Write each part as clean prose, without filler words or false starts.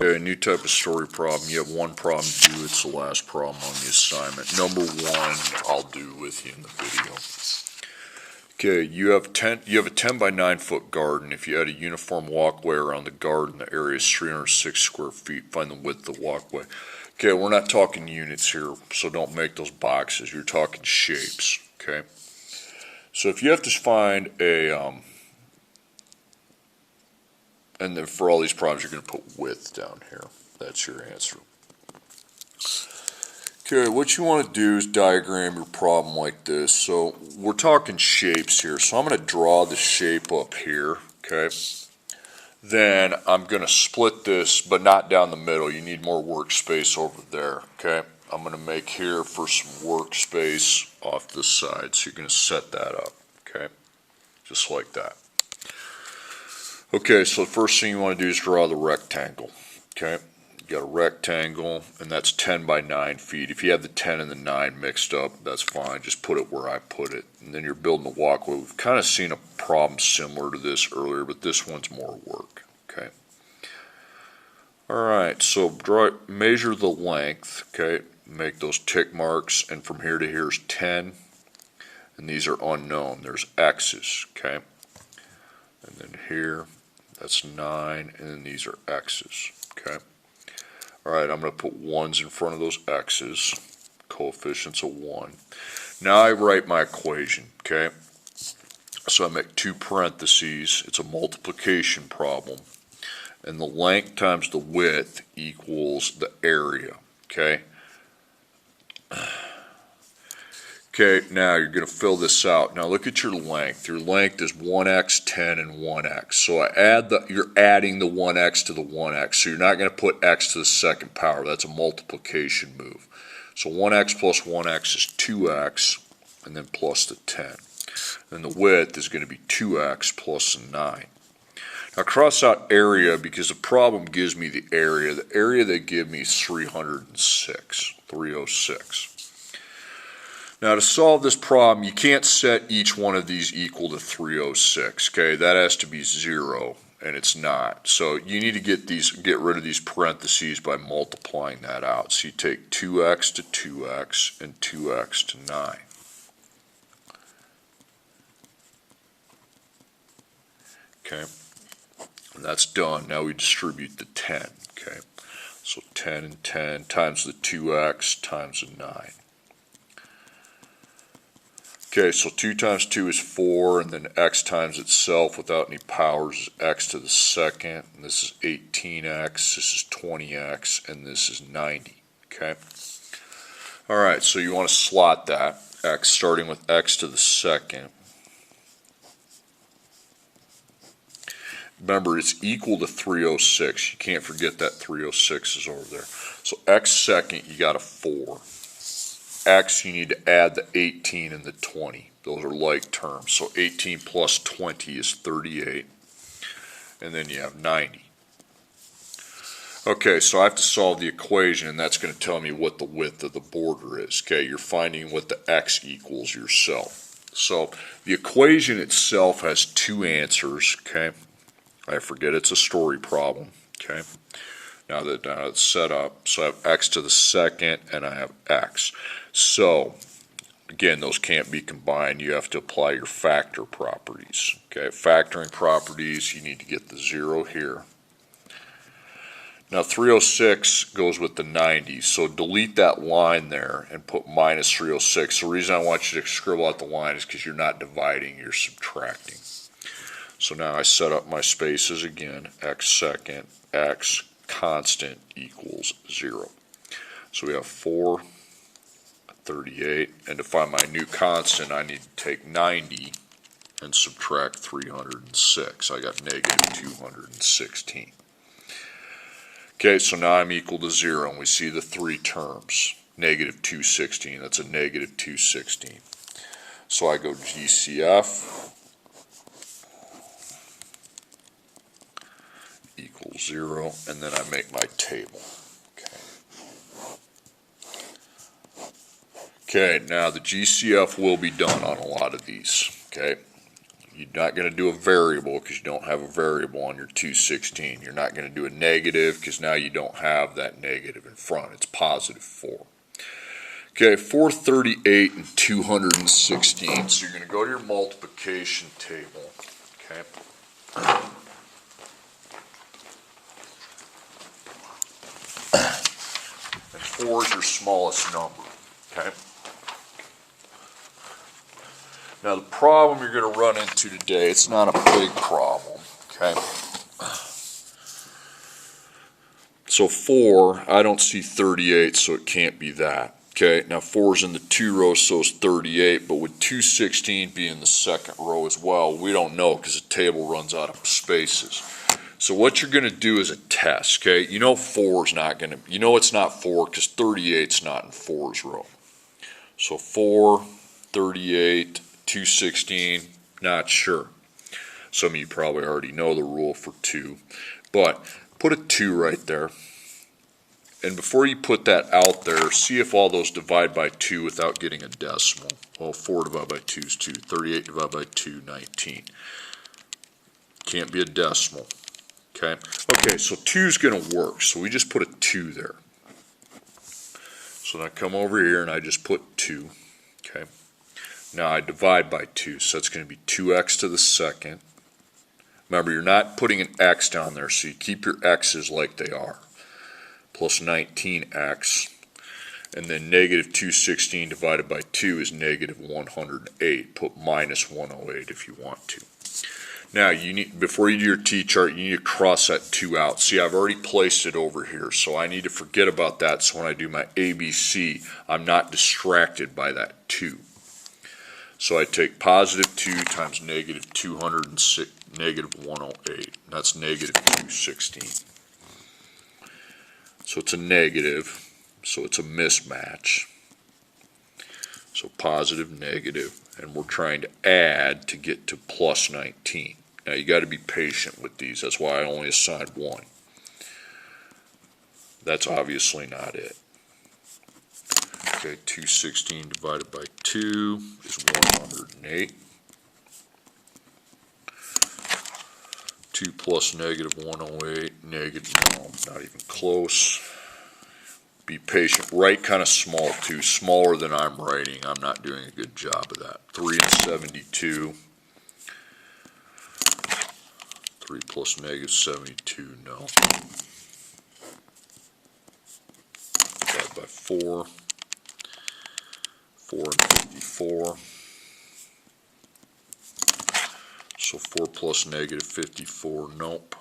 Okay, a new type of story problem. You have one problem to do. It's the last problem on the assignment. Number one, I'll do with you in the video. Okay, you have a 10 by 9 foot garden. If you had a uniform walkway around the garden, the area is 306 square feet. Find the width of the walkway. Okay, we're not talking units here, so don't make those boxes. You're talking shapes. Okay, so if you have to find a and then for all these problems, you're going to put width down here. That's your answer. Okay, what you want to do is diagram your problem like this. So we're talking shapes here. So I'm going to draw the shape up here, okay? Then I'm going to split this, but not down the middle. You need more workspace over there, okay? I'm going to make here for some workspace off this side. So you're going to set that up, okay? Just like that. Okay, so the first thing you want to do is draw the rectangle, okay? You got a rectangle, and that's 10 by 9 feet. If you have the 10 and the 9 mixed up, that's fine. Just put it where I put it. And then you're building a walkway. We've kind of seen a problem similar to this earlier, but this one's more work, okay? Alright, so measure the length, okay? Make those tick marks, and from here to here is 10. And these are unknown. There's X's, okay? And then here, that's 9, and then these are X's, okay? Alright, I'm going to put 1's in front of those X's, coefficients of 1. Now I write my equation, okay? So I make two parentheses, it's a multiplication problem, and the length times the width equals the area, okay? Okay, now you're going to fill this out. Now look at your length. Your length is 1x, 10, and 1x. So you're adding the 1x to the 1x. So you're not going to put x to the second power. That's a multiplication move. So 1x plus 1x is 2x, and then plus the 10. And the width is going to be 2x plus the 9. Now cross out area because the problem gives me the area. The area they give me is 306. Now to solve this problem, you can't set each one of these equal to 306, okay? That has to be 0, and it's not. So you need to get rid of these parentheses by multiplying that out. So you take 2x to 2x and 2x to 9. Okay, and that's done. Now we distribute the 10, okay? So 10 and 10 times the 2x times the 9. Okay, so 2 times 2 is 4, and then x times itself without any powers is x to the second, and this is 18x, this is 20x, and this is 90, okay? Alright, so you want to slot that, x starting with x to the second. Remember, it's equal to 306. You can't forget that 306 is over there. So x second, you got a 4. X, you need to add the 18 and the 20. Those are like terms. So 18 plus 20 is 38. And then you have 90. Okay, so I have to solve the equation, and that's going to tell me what the width of the border is. Okay, you're finding what the X equals yourself. So the equation itself has two answers. Okay, I forget it's a story problem. Okay. Now that it's set up, so I have x to the second and I have x. So, again, those can't be combined. You have to apply your factor properties. Okay, factoring properties, you need to get the 0 here. Now 306 goes with the 90, so delete that line there and put minus 306. The reason I want you to scribble out the line is because you're not dividing, you're subtracting. So now I set up my spaces again, x second, x constant equals 0. So we have 4, 38, and to find my new constant I need to take 90 and subtract 306. I got negative 216. Okay, so now I'm equal to 0, and we see the three terms. Negative 216, that's a negative 216. So I go GCF equals 0, and then I make my table. Okay, now the GCF will be done on a lot of these. Okay, You're not going to do a variable because you don't have a variable on your 216. You're not going to do a negative because now you don't have that negative in front. It's positive 4. Okay, 438 and 216. So you're going to go to your multiplication table. Okay. And 4 is your smallest number. Okay. Now the problem you're going to run into today, it's not a big problem. Okay. So 4, I don't see 38, so it can't be that. Okay, now 4 is in the 2 rows, so it's 38, but would 216 be in the second row as well? We don't know because the table runs out of spaces. So what you're going to do is a test, okay? You know 4 is not going to, you know it's not 4 because 38 is not in 4's row. So 4, 38, 216, not sure. Some of you probably already know the rule for 2, but put a 2 right there. And before you put that out there, see if all those divide by 2 without getting a decimal. Well, 4 divided by 2 is 2. 38 divided by 2, 19. Can't be a decimal. Okay? Okay, so 2 is going to work. So we just put a 2 there. So then I come over here and I just put 2. Okay? Now I divide by 2. So that's going to be 2x to the second. Remember, you're not putting an x down there, so you keep your x's like they are. Plus 19x, and then negative 216 divided by 2 is negative 108. Put minus 108 if you want to. Now, you need, before you do your t-chart, you need to cross that 2 out. See, I've already placed it over here, so I need to forget about that, so when I do my ABC, I'm not distracted by that 2. So I take positive 2 times negative 206, negative 108. That's negative 216. So it's a negative, so it's a mismatch. So positive, negative, and we're trying to add to get to plus 19. Now you got to be patient with these. That's why I only assigned 1. That's obviously not it. Okay, 216 divided by 2 is 108. 2 plus negative 108, negative, no, not even close. Be patient. Write kind of small too, smaller than I'm writing. I'm not doing a good job of that. 3 and 72. 3 plus negative 72, no. Divide by 4. 4 and 54. So 4 plus negative 54, nope.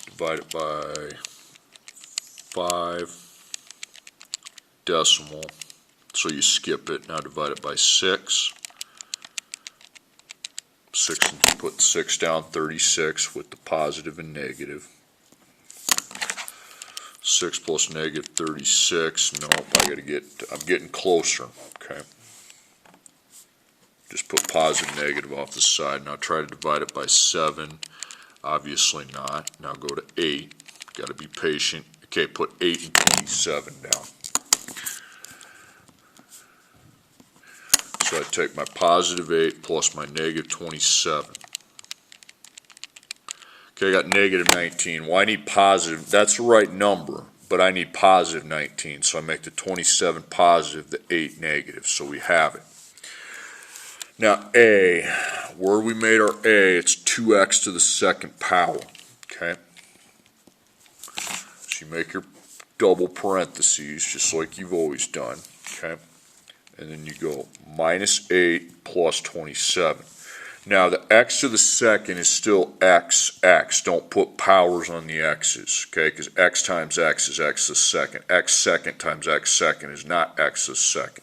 Divide it by 5, decimal, so you skip it. Now divide it by 6. 6, and you put 6 down, 36 with the positive and negative. 6 plus negative 36, nope, I'm getting closer, okay. Just put positive negative off the side. Now try to divide it by 7. Obviously not. Now go to 8. Got to be patient. Okay, put 8 and 27 down. So I take my positive 8 plus my negative 27. Okay, I got negative 19. Well, I need positive. That's the right number, but I need positive 19. So I make the 27 positive, the 8 negative. So we have it. Now A, where we made our A, it's 2x to the second power, okay? So you make your double parentheses, just like you've always done, okay? And then you go minus 8 plus 27. Now the x to the second is still x. Don't put powers on the x's, okay? Because x times x is x to the second. X second times x second is not x to the second.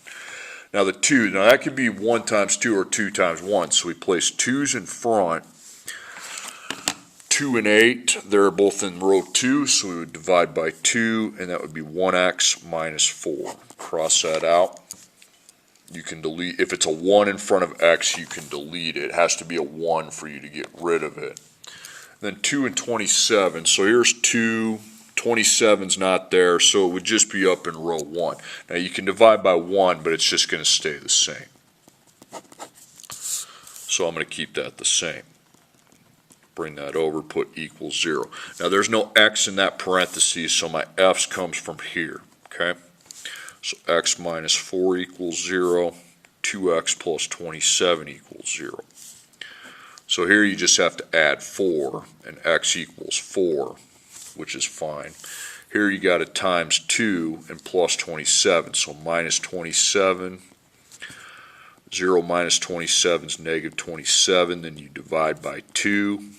Now the 2, now that could be 1 times 2 or 2 times 1, so we place 2's in front. 2 and 8, they're both in row 2, so we would divide by 2, and that would be 1x minus 4. Cross that out. You can delete, if it's a 1 in front of x, you can delete it. It has to be a 1 for you to get rid of it. Then 2 and 27, so here's 2. 27's not there, so it would just be up in row 1. Now you can divide by 1, but it's just going to stay the same. So I'm going to keep that the same. Bring that over, put equals 0. Now there's no x in that parentheses, so my f's comes from here, okay? So x minus 4 equals 0, 2x plus 27 equals 0. So here you just have to add 4, and x equals 4, which is fine. Here you got it times 2 and plus 27, so minus 27. 0 minus 27 is negative 27, then you divide by 2.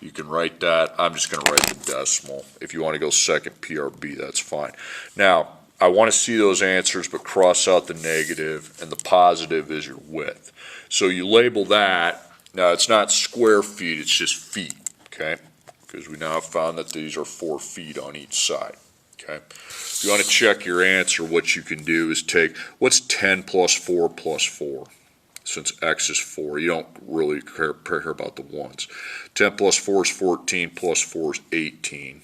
You can write that. I'm just going to write the decimal. If you want to go second PRB, that's fine. Now, I want to see those answers, but cross out the negative, and the positive is your width. So you label that. Now, it's not square feet, it's just feet, okay? Because we now have found that these are 4 feet on each side, okay? If you want to check your answer, what you can do is take, what's 10 plus 4 plus 4? Since x is 4, you don't really care about the ones. 10 plus 4 is 14, plus 4 is 18.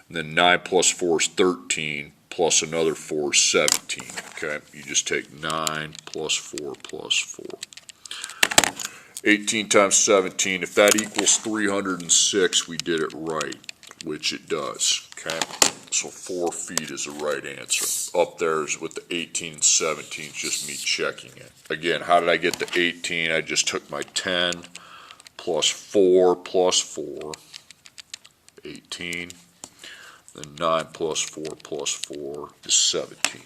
And then 9 plus 4 is 13, plus another 4 is 17. Okay, you just take 9 plus 4 plus 4. 18 times 17, if that equals 306, we did it right, which it does. Okay, so 4 feet is the right answer. Up there is with the 18 and 17, it's just me checking it. Again, how did I get to 18? I just took my 10 plus 4 plus 4, 18. Then 9 plus 4 plus 4 is 17.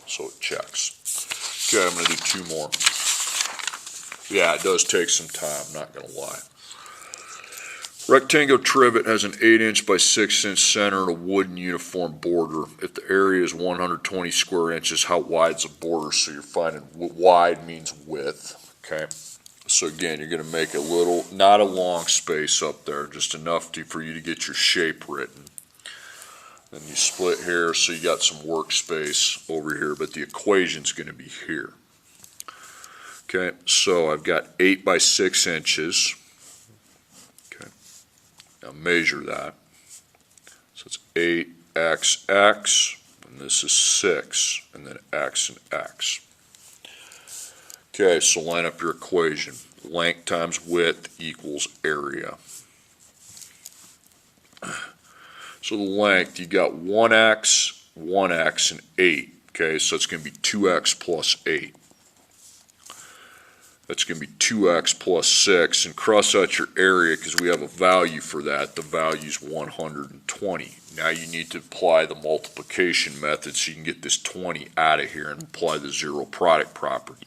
So it checks. Okay, I'm going to do 2 more. Yeah, it does take some time, I'm not going to lie. Rectangle trivet has an 8-inch by 6-inch center and a wooden uniform border. If the area is 120 square inches, how wide is the border? So you're finding wide means width, okay? So again, you're going to make a little, not a long space up there, just enough for you to get your shape written. Then you split here, so you got some workspace over here, but the equation's going to be here. Okay, so I've got 8 by 6 inches. Now measure that. So it's 8xx, and this is 6, and then x and x. Okay, so line up your equation. Length times width equals area. So the length, you got 1x, 1x, and 8. Okay, so it's going to be 2x plus 8. That's going to be 2x plus 6, and cross out your area because we have a value for that. The value is 120. Now you need to apply the multiplication method so you can get this 20 out of here and apply the zero product property.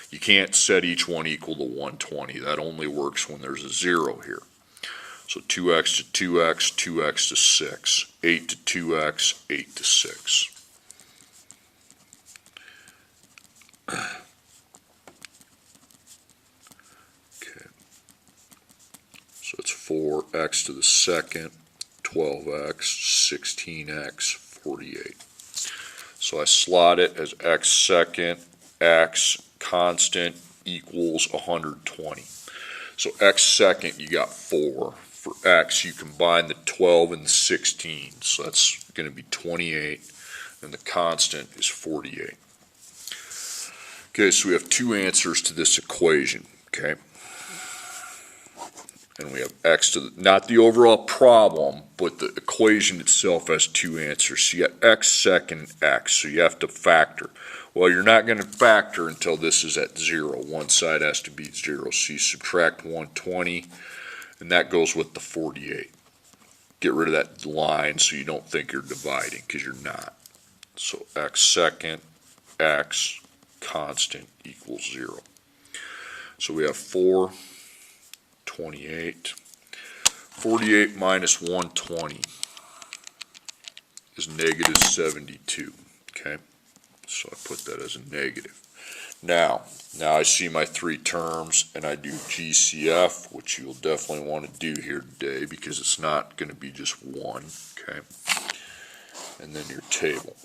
You can't set each one equal to 120. That only works when there's a 0 here. So 2x to 2x, 2x to 6. 8 to 2x, 8 to 6. So it's 4x to the second, 12x, 16x, 48. So I slot it as x second, x constant equals 120. So x second, you got 4. For x, you combine the 12 and the 16. So that's going to be 28, and the constant is 48. Okay, so we have 2 answers to this equation, okay? And we have x to the, not the overall problem, but the equation itself has 2 answers. So you got x second x, so you have to factor. Well, you're not going to factor until this is at 0. One side has to be 0. So you subtract 120, and that goes with the 48. Get rid of that line so you don't think you're dividing, because you're not. So x second x constant equals 0. So we have 4. 28. 48 minus 120 is negative 72. Okay, so I put that as a negative. Now I see my 3 terms, and I do GCF, which you'll definitely want to do here today because it's not going to be just 1. Okay, and then your table.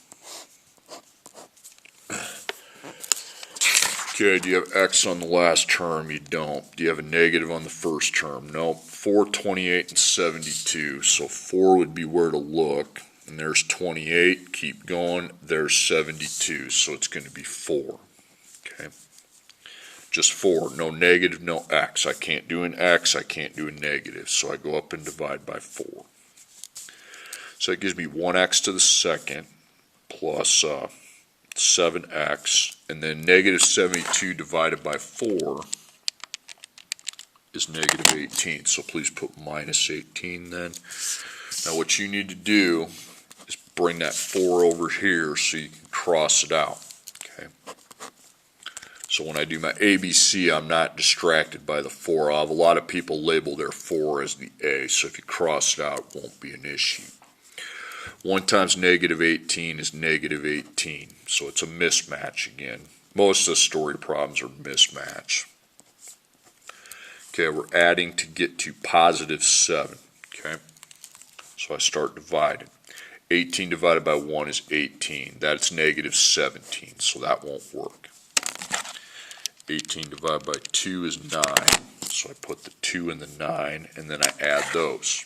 Okay, do you have x on the last term? You don't. Do you have a negative on the first term? No. 4, 28, and 72. So 4 would be where to look. and there's 28, keep going, there's 72, so it's going to be 4, okay? Just 4, no negative, no x. I can't do an x, I can't do a negative, so I go up and divide by 4. So it gives me 1x to the second plus 7x, and then negative 72 divided by 4 is negative 18, so please put minus 18 then. Now what you need to do is bring that 4 over here so you can cross it out, okay? So when I do my ABC, I'm not distracted by the 4. I'll have a lot of people label their 4 as the A, so if you cross it out, it won't be an issue. 1 times negative 18 is negative 18, so it's a mismatch again. Most of the story problems are mismatch. Okay, we're adding to get to positive 7, okay? So I start dividing. 18 divided by 1 is 18. That's negative 17, so that won't work. 18 divided by 2 is 9, so I put the 2 in the 9, and then I add those.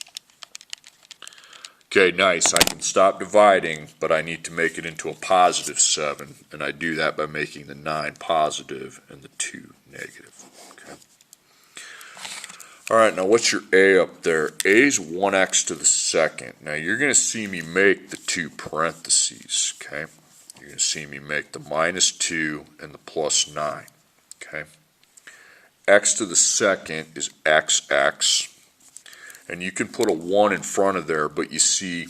Okay, nice. I can stop dividing, but I need to make it into a positive 7, and I do that by making the 9 positive and the 2 negative. Okay. All right, now what's your A up there? A is 1x to the second. Now you're going to see me make the 2 parentheses, okay? You're going to see me make the minus 2 and the plus 9, okay? X to the second is xx. And you can put a 1 in front of there, but you see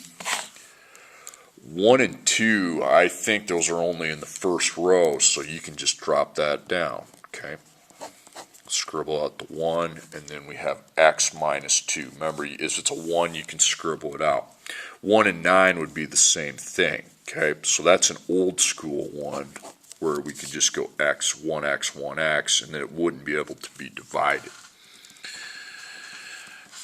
1 and 2, I think those are only in the first row, so you can just drop that down, okay? Scribble out the 1, and then we have x minus 2. Remember, if it's a 1, you can scribble it out. 1 and 9 would be the same thing, okay? So that's an old school one where we could just go x, 1x, 1x, and then it wouldn't be able to be divided.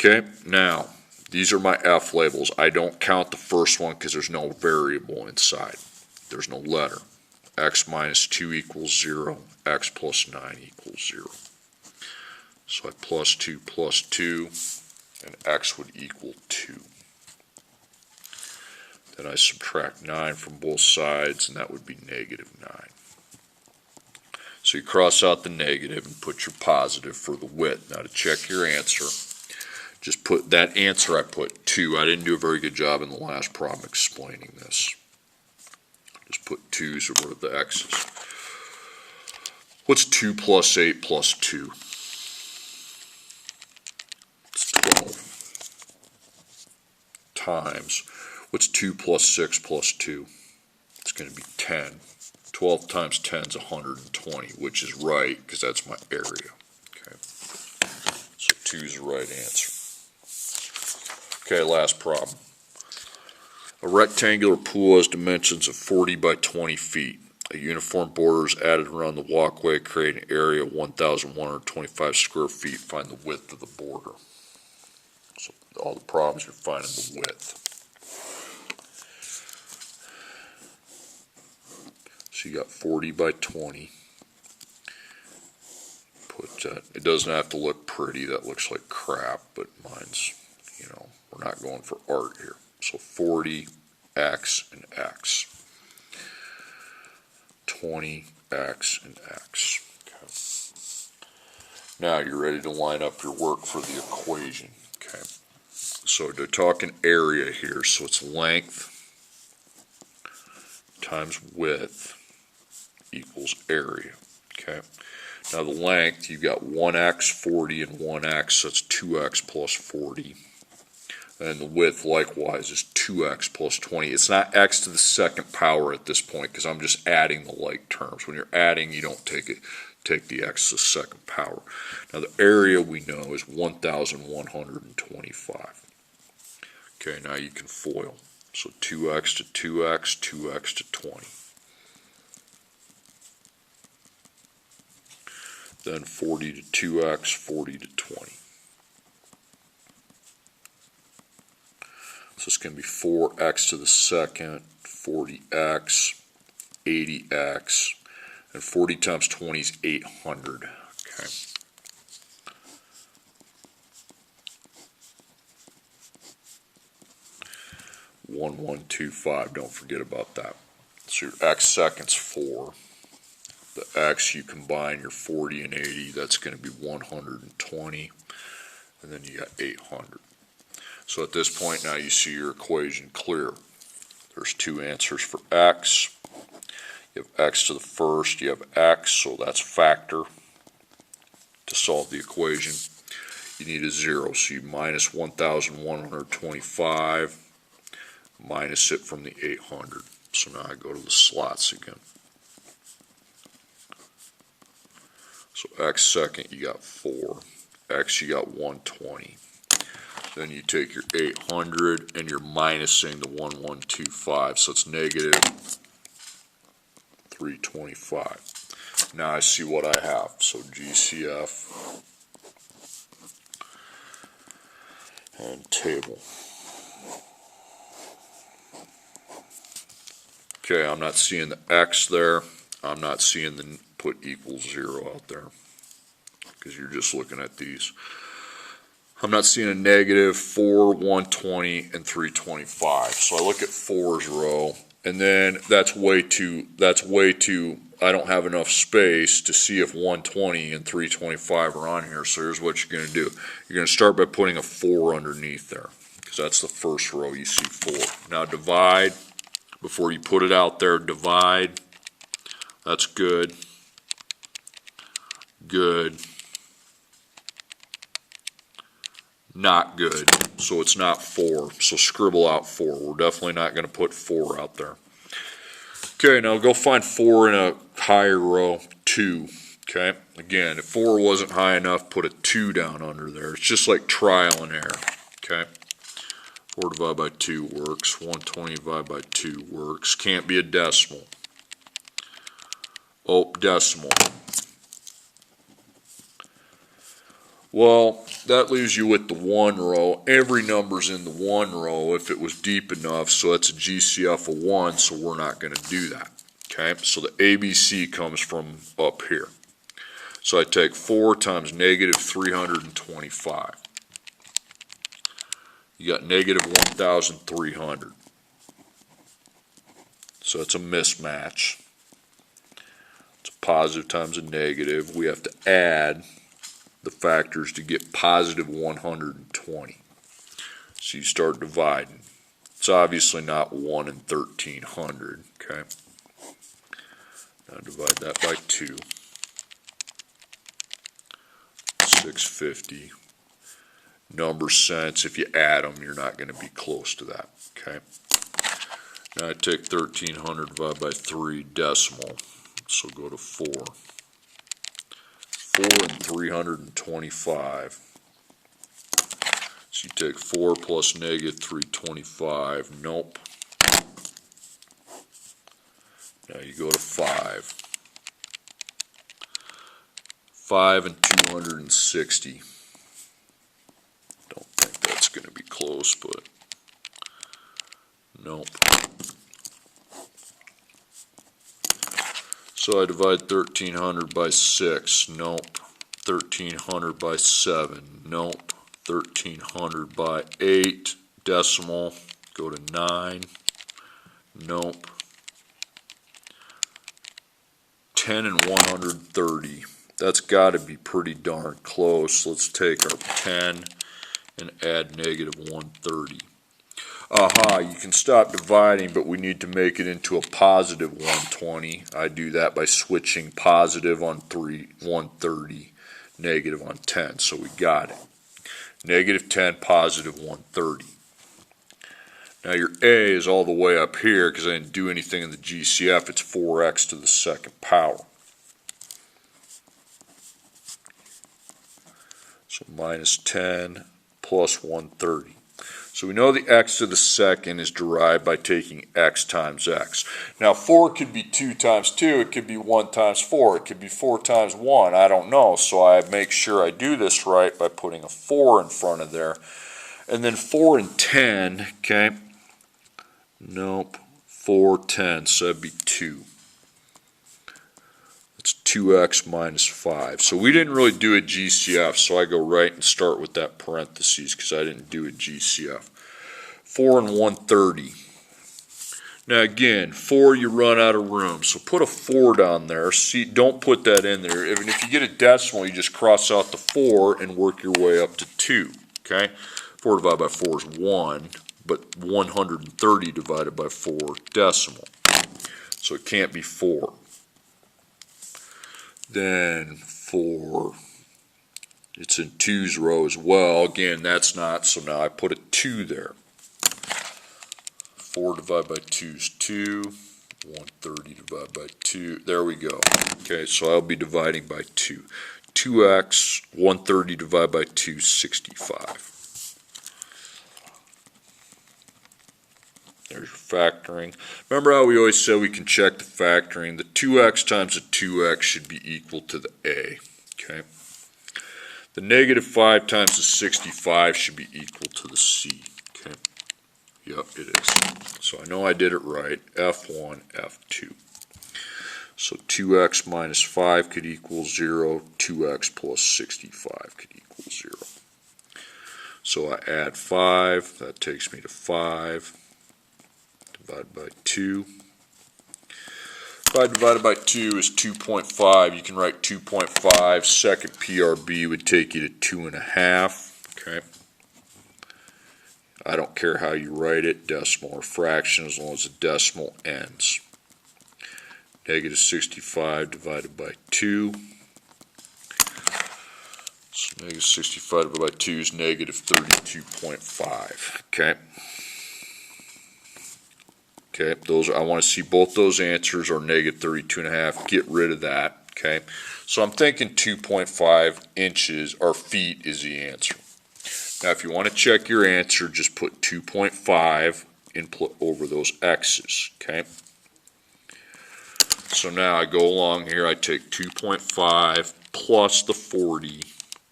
Okay, now, these are my F labels. I don't count the first one because there's no variable inside. There's no letter. X minus 2 equals 0. X plus 9 equals 0. So I plus 2, and x would equal 2. Then I subtract 9 from both sides, and that would be negative 9. So you cross out the negative and put your positive for the width. Now to check your answer, just put that answer, I put 2. I didn't do a very good job in the last problem explaining this. Just put 2s over the x's. What's 2 plus 8 plus 2? It's 12. Times, what's 2 plus 6 plus 2? It's going to be 10. 12 times 10 is 120, which is right, because that's my area. Okay, so 2 is the right answer. Okay, last problem. A rectangular pool has dimensions of 40 by 20 feet. A uniform border is added around the walkway, creating an area of 1,125 square feet. Find the width of the border. So all the problems, you're finding the width. So you got 40 by 20. Put it doesn't have to look pretty. That looks like crap, but mine's, we're not going for art here. So 40, x, and x. 20, x, and x. Okay. Now you're ready to line up your work for the equation. Okay. So they're talking area here, so it's length times width equals area. Okay. Now the length, you've got 1x, 40, and 1x, so that's 2x plus 40. And the width likewise is 2x plus 20. It's not x to the second power at this point because I'm just adding the like terms. When you're adding, you don't take the x to the second power. Now the area we know is 1,125. Okay, now you can FOIL. So 2x to 2x, 2x to 20. Then 40 to 2x, 40 to 20. So it's going to be 4x to the second, 40x, 80x, and 40 times 20 is 800. Okay. 1125. Don't forget about that. So your x seconds 4. The x, you combine your 40 and 80, that's going to be 120. And then you got 800. So at this point now you see your equation clear. There's two answers for x. You have x to the first, you have x, so that's factor to solve the equation. You need a 0, so you minus 1,125, minus it from the 800. So now I go to the slots again. So x second, you got 4. X, you got 120. Then you take your 800 and you're minusing the 1125, so it's negative 325. Now I see what I have. So GCF and table. Okay, I'm not seeing the X there. I'm not seeing the put equals 0 out there because you're just looking at these. I'm not seeing a negative, 4, 120, and 325. So I look at 4's row, and then that's way too, I don't have enough space to see if 120 and 325 are on here. So here's what you're going to do. You're going to start by putting a 4 underneath there, because that's the first row you see 4. Now divide, before you put it out there, divide. That's good. Good. Not good. So it's not 4. So scribble out 4. We're definitely not going to put 4 out there. Okay, now go find 4 in a higher row, 2. Okay, again, if 4 wasn't high enough, put a 2 down under there. It's just like trial and error. Okay, 4 divided by 2 works. 120 divided by 2 works. Can't be a decimal. Oh, decimal. Well, that leaves you with the 1 row. Every number's in the 1 row if it was deep enough, so that's a GCF of 1, so we're not going to do that. Okay, so the ABC comes from up here. So I take 4 times negative 325. You got negative 1,300. So it's a mismatch. It's a positive times a negative. We have to add the factors to get positive 120. So you start dividing. It's obviously not 1 in 1,300, okay? Now divide that by 2. 650. Number sense, if you add them, you're not going to be close to that, okay? Now I take 1,300 divided by 3 decimal. So go to 4. 4 and 325. So you take 4 plus negative 325. Nope. Now you go to 5. 5 and 260. Don't think that's going to be close, but nope. So I divide 1,300 by 6, nope. 1,300 by 7, nope. 1,300 by 8, decimal, go to 9, nope. 10 and 130, that's got to be pretty darn close. Let's take our 10 and add negative 130. Aha, you can stop dividing, but we need to make it into a positive 120. I do that by switching positive on 130, negative on 10. So we got it. Negative 10, positive 130. Now your A is all the way up here because I didn't do anything in the GCF. It's 4x to the second power. So minus 10 plus 130. So we know the x to the second is derived by taking x times x. Now 4 could be 2 times 2, it could be 1 times 4, it could be 4 times 1, I don't know. So I make sure I do this right by putting a 4 in front of there. And then 4 and 10, okay? Nope, 4, 10, so that'd be 2. That's 2x minus 5. So we didn't really do a GCF, so I go right and start with that parentheses because I didn't do a GCF. 4 and 130. Now again, 4 you run out of room, so put a 4 down there. See, don't put that in there. If you get a decimal, you just cross out the 4 and work your way up to 2, okay? 4 divided by 4 is 1, but 130 divided by 4 decimal. So it can't be 4. Then 4, it's in 2's row as well. Again, that's not, so now I put a 2 there. 4 divided by 2 is 2. 130 divided by 2. There we go. Okay, so I'll be dividing by 2. 2x, 130 divided by 2 is 65. There's your factoring. Remember how we always said we can check the factoring? The 2x times the 2x should be equal to the a. Okay. The negative 5 times the 65 should be equal to the c. Okay. Yep, it is. So I know I did it right. F1, F2. So 2x minus 5 could equal 0. 2x plus 65 could equal 0. So I add 5. That takes me to 5. Divided by 2. 5 divided by 2 is 2.5. You can write 2.5. Second PRB would take you to 2.5. Okay. I don't care how you write it, decimal or fraction, as long as the decimal ends. Negative 65 divided by 2. So negative 65 divided by 2 is negative 32.5. Okay. Okay, those, I want to see both those answers are negative 32.5. Get rid of that. Okay. So I'm thinking 2.5 inches or feet is the answer. Now, if you want to check your answer, just put 2.5 and put over those x's, okay? So now I go along here, I take 2.5 plus the 40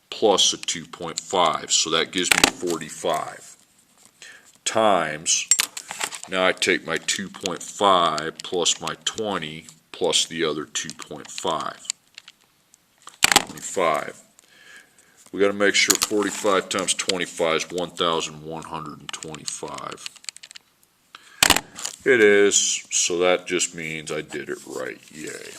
plus the 2.5, so that gives me 45, times, now I take my 2.5 plus my 20 plus the other 2.5, 25. We got to make sure 45 times 25 is 1,125. It is, so that just means I did it right. Yay.